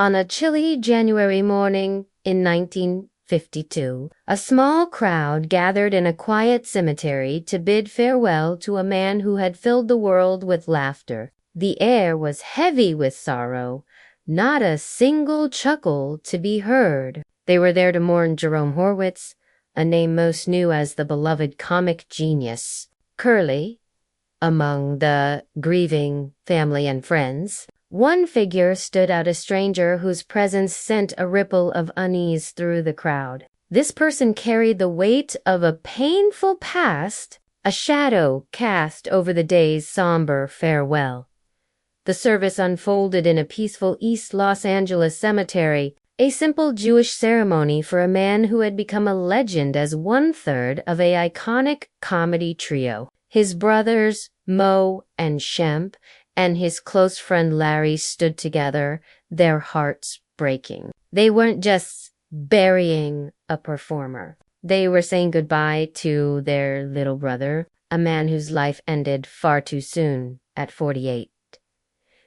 On a chilly January morning in 1952, a small crowd gathered in a quiet cemetery to bid farewell to a man who had filled the world with laughter. The air was heavy with sorrow, not a single chuckle to be heard. They were there to mourn Jerome Horwitz, a name most knew as the beloved comic genius. Curly, among the grieving family and friends, one figure stood out, a stranger whose presence sent a ripple of unease through the crowd. This person carried the weight of a painful past, a shadow cast over the day's somber farewell. The service unfolded in a peaceful East Los Angeles cemetery, a simple Jewish ceremony for a man who had become a legend as one-third of an iconic comedy trio. His brothers, Mo and Shemp, and his close friend Larry stood together, their hearts breaking. They weren't just burying a performer. They were saying goodbye to their little brother, a man whose life ended far too soon at 48.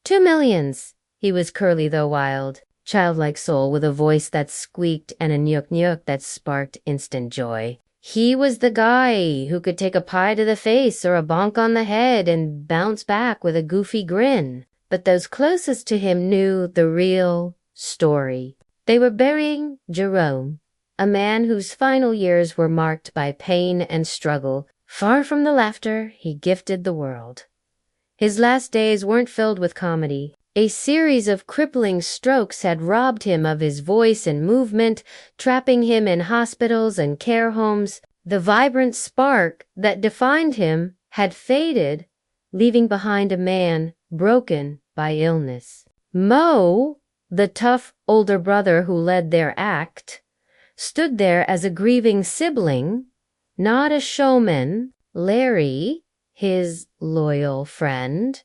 2 millions. He was curly though wild, childlike soul with a voice that squeaked and a nyuk-nyuk that sparked instant joy. He was the guy who could take a pie to the face or a bonk on the head and bounce back with a goofy grin. But those closest to him knew the real story. They were burying Jerome, a man whose final years were marked by pain and struggle, far from the laughter he gifted the world. His last days weren't filled with comedy. A series of crippling strokes had robbed him of his voice and movement, trapping him in hospitals and care homes. The vibrant spark that defined him had faded, leaving behind a man broken by illness. Mo, the tough older brother who led their act, stood there as a grieving sibling, not a showman. Larry, his loyal friend,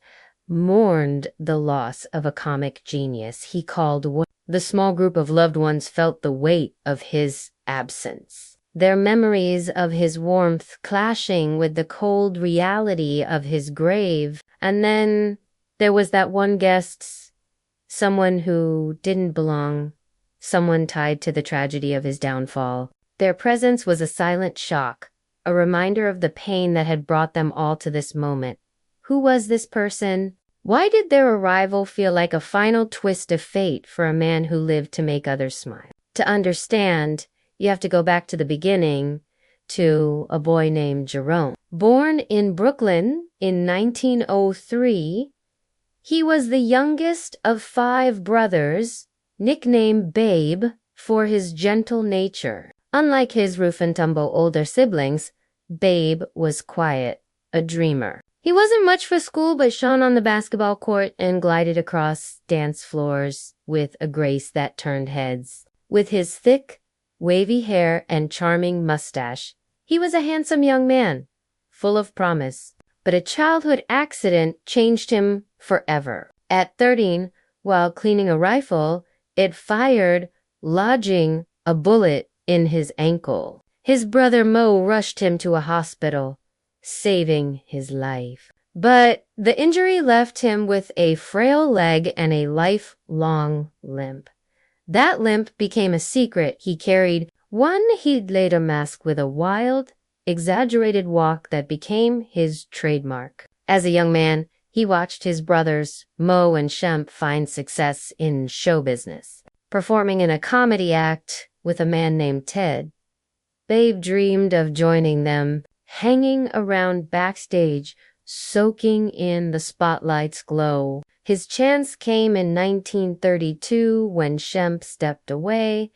mourned the loss of a comic genius he called one. The small group of loved ones felt the weight of his absence, their memories of his warmth clashing with the cold reality of his grave. And then there was that one guest, someone who didn't belong, someone tied to the tragedy of his downfall. Their presence was a silent shock, a reminder of the pain that had brought them all to this moment. Who was this person? Why did their arrival feel like a final twist of fate for a man who lived to make others smile? To understand, you have to go back to the beginning, to a boy named Jerome. Born in Brooklyn in 1903, he was the youngest of 5 brothers, nicknamed Babe for his gentle nature. Unlike his rough-and-tumble older siblings, Babe was quiet, a dreamer. He wasn't much for school, but shone on the basketball court and glided across dance floors with a grace that turned heads. With his thick, wavy hair and charming mustache, he was a handsome young man, full of promise. But a childhood accident changed him forever. At 13, while cleaning a rifle, it fired, lodging a bullet in his ankle. His brother Mo rushed him to a hospital, saving his life. But the injury left him with a frail leg and a lifelong limp. That limp became a secret he carried, one he'd later mask with a wild, exaggerated walk that became his trademark. As a young man, he watched his brothers, Mo and Shemp, find success in show business, performing in a comedy act with a man named Ted. Babe dreamed of joining them, hanging around backstage, soaking in the spotlight's glow. His chance came in 1932 when Shemp stepped away,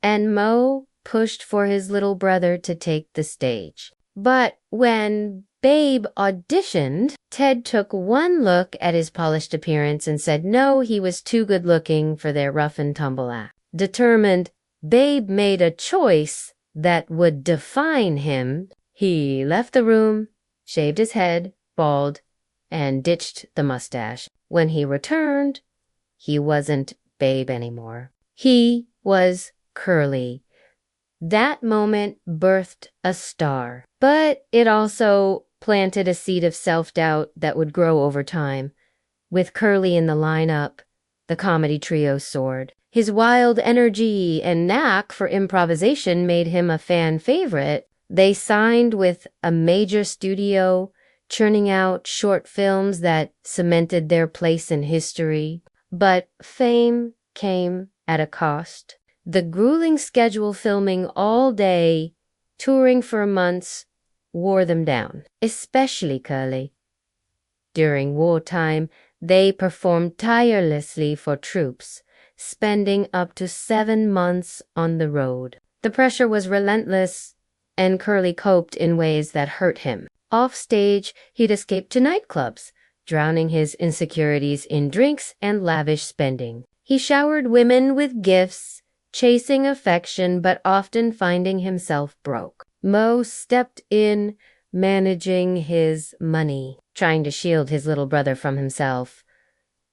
and Mo pushed for his little brother to take the stage. But when Babe auditioned, Ted took one look at his polished appearance and said no, he was too good-looking for their rough-and-tumble act. Determined, Babe made a choice that would define him. He left the room, shaved his head, bald, and ditched the mustache. When he returned, he wasn't Babe anymore. He was Curly. That moment birthed a star, but it also planted a seed of self-doubt that would grow over time. With Curly in the lineup, the comedy trio soared. His wild energy and knack for improvisation made him a fan favorite. They signed with a major studio, churning out short films that cemented their place in history. But fame came at a cost. The grueling schedule, filming all day, touring for months, wore them down, especially Curly. During wartime, they performed tirelessly for troops, spending up to 7 months on the road. The pressure was relentless, and Curly coped in ways that hurt him. Off stage, he'd escape to nightclubs, drowning his insecurities in drinks and lavish spending. He showered women with gifts, chasing affection but often finding himself broke. Mo stepped in, managing his money, trying to shield his little brother from himself.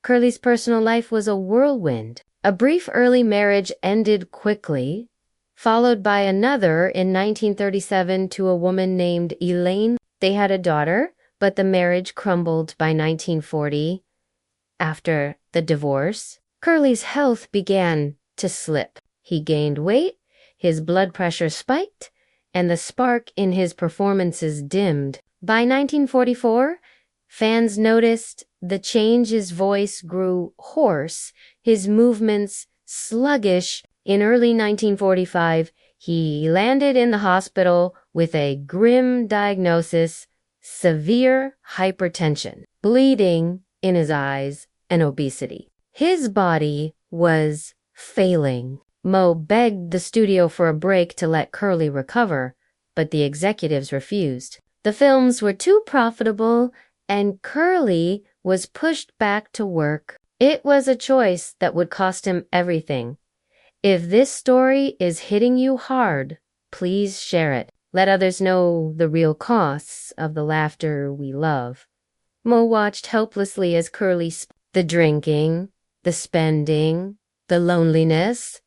Curly's personal life was a whirlwind. A brief early marriage ended quickly, followed by another in 1937 to a woman named Elaine. They had a daughter, but the marriage crumbled by 1940. After the divorce, Curly's health began to slip. He gained weight, his blood pressure spiked, and the spark in his performances dimmed. By 1944, fans noticed the change. His voice grew hoarse, his movements sluggish. In early 1945, he landed in the hospital with a grim diagnosis: severe hypertension, bleeding in his eyes, and obesity. His body was failing. Mo begged the studio for a break to let Curly recover, but the executives refused. The films were too profitable, and Curly was pushed back to work. It was a choice that would cost him everything. If this story is hitting you hard, please share it. Let others know the real costs of the laughter we love. Mo watched helplessly as Curly the drinking, the spending, the loneliness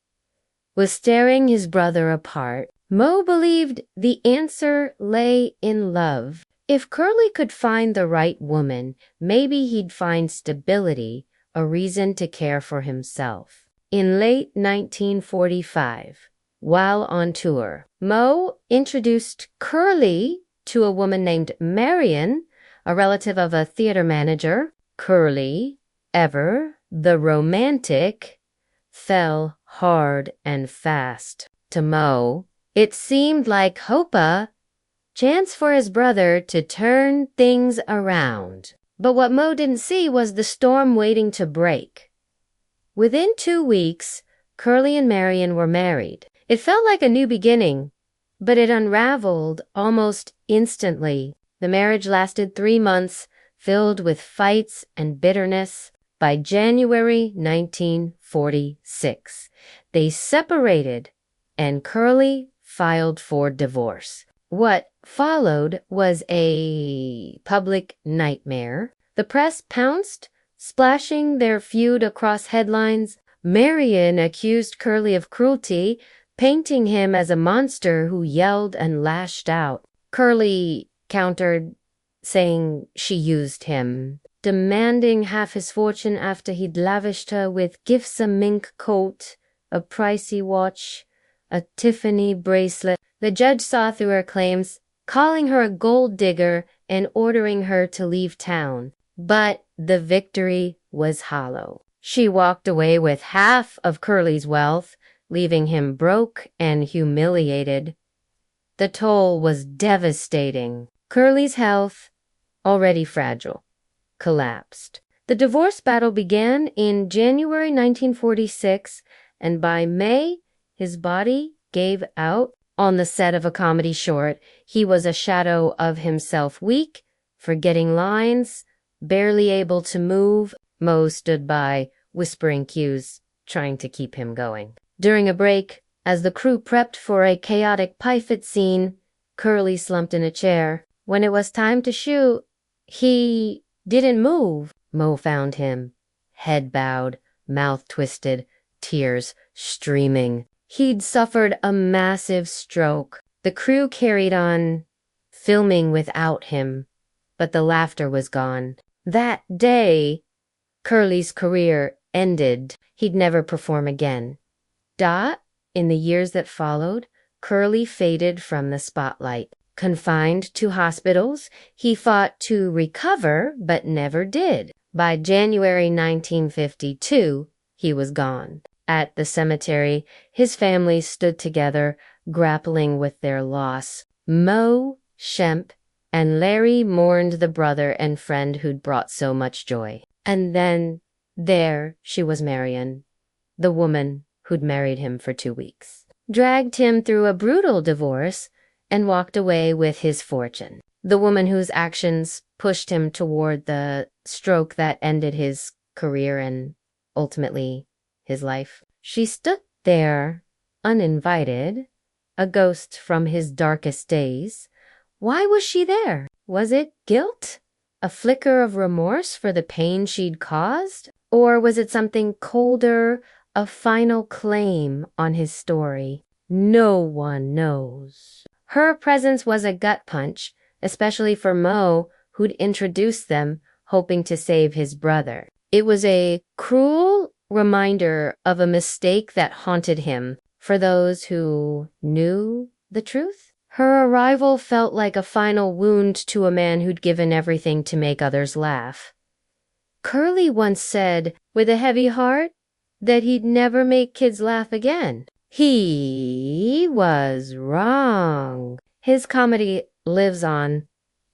was tearing his brother apart. Mo believed the answer lay in love. If Curly could find the right woman, maybe he'd find stability, a reason to care for himself. In late 1945, while on tour, Mo introduced Curly to a woman named Marion, a relative of a theater manager. Curly, ever the romantic, fell hard and fast. To Mo, it seemed like hope, chance for his brother to turn things around. But what Mo didn't see was the storm waiting to break. Within 2 weeks, Curly and Marion were married. It felt like a new beginning, but it unraveled almost instantly. The marriage lasted 3 months, filled with fights and bitterness. By January 1946, they separated, and Curly filed for divorce. What followed was a public nightmare. The press pounced, splashing their feud across headlines. Marion accused Curly of cruelty, painting him as a monster who yelled and lashed out. Curly countered, saying she used him, demanding half his fortune after he'd lavished her with gifts: a mink coat, a pricey watch, a Tiffany bracelet. The judge saw through her claims, calling her a gold digger and ordering her to leave town. But the victory was hollow. She walked away with half of Curly's wealth, leaving him broke and humiliated. The toll was devastating. Curly's health, already fragile, collapsed. The divorce battle began in January 1946, and by May, his body gave out. On the set of a comedy short, he was a shadow of himself, weak, forgetting lines, barely able to move. Mo stood by, whispering cues, trying to keep him going. During a break, as the crew prepped for a chaotic pie-fit scene, Curly slumped in a chair. When it was time to shoot, he didn't move. Mo found him, head bowed, mouth twisted, tears streaming. He'd suffered a massive stroke. The crew carried on, filming without him, but the laughter was gone. That day, Curly's career ended. He'd never perform again. In the years that followed, Curly faded from the spotlight. Confined to hospitals, he fought to recover but never did. By January 1952, he was gone. At the cemetery, his family stood together, grappling with their loss. Moe, Shemp, and Larry mourned the brother and friend who'd brought so much joy. And then, there she was Marion, the woman who'd married him for 2 weeks, dragged him through a brutal divorce, and walked away with his fortune. The woman whose actions pushed him toward the stroke that ended his career and ultimately his life. She stood there, uninvited, a ghost from his darkest days. Why was she there? Was it guilt? A flicker of remorse for the pain she'd caused? Or was it something colder, a final claim on his story? No one knows. Her presence was a gut punch, especially for Moe, who'd introduced them, hoping to save his brother. It was a cruel reminder of a mistake that haunted him. For those who knew the truth, her arrival felt like a final wound to a man who'd given everything to make others laugh. Curly once said, with a heavy heart, that he'd never make kids laugh again. He was wrong. His comedy lives on,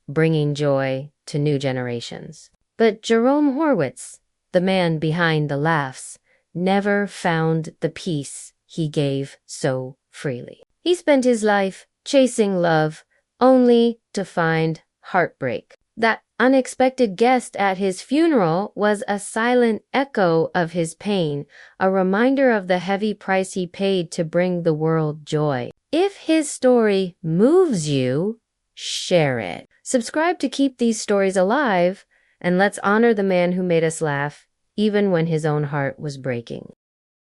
bringing joy to new generations. But Jerome Horwitz, the man behind the laughs, never found the peace he gave so freely. He spent his life chasing love, only to find heartbreak. That unexpected guest at his funeral was a silent echo of his pain, a reminder of the heavy price he paid to bring the world joy. If his story moves you, share it. Subscribe to keep these stories alive, and let's honor the man who made us laugh, even when his own heart was breaking.